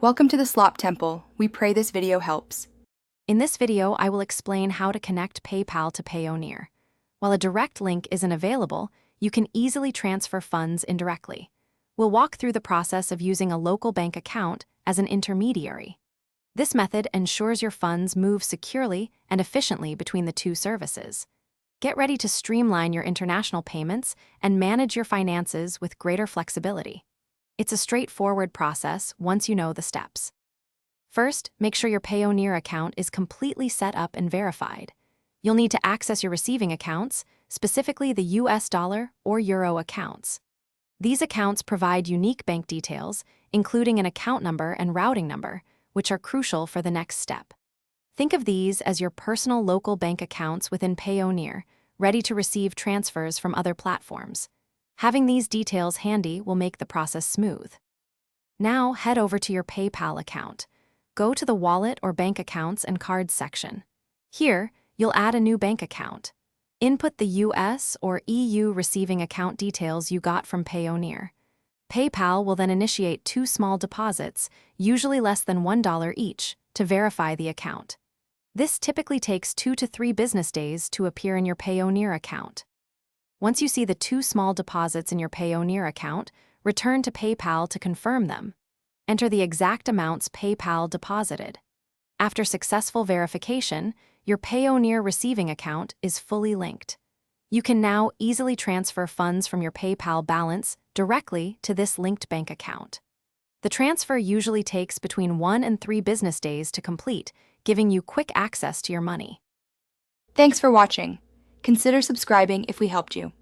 Welcome to the Slop Temple. We pray this video helps. In this video, I will explain how to connect PayPal to Payoneer. While a direct link isn't available, you can easily transfer funds indirectly. We'll walk through the process of using a local bank account as an intermediary. This method ensures your funds move securely and efficiently between the two services. Get ready to streamline your international payments and manage your finances with greater flexibility. It's a straightforward process once you know the steps. First, make sure your Payoneer account is completely set up and verified. You'll need to access your receiving accounts, specifically the US dollar or euro accounts. These accounts provide unique bank details, including an account number and routing number, which are crucial for the next step. Think of these as your personal local bank accounts within Payoneer, ready to receive transfers from other platforms. Having these details handy will make the process smooth. Now head over to your PayPal account. Go to the Wallet or Bank Accounts and Cards section. Here, you'll add a new bank account. Input the US or EU receiving account details you got from Payoneer. PayPal will then initiate 2 small deposits, usually less than $1 each, to verify the account. This typically takes 2 to 3 business days to appear in your Payoneer account. Once you see the 2 small deposits in your Payoneer account, return to PayPal to confirm them. Enter the exact amounts PayPal deposited. After successful verification, your Payoneer receiving account is fully linked. You can now easily transfer funds from your PayPal balance directly to this linked bank account. The transfer usually takes between 1 and 3 business days to complete, giving you quick access to your money. Thanks for watching. Consider subscribing if we helped you.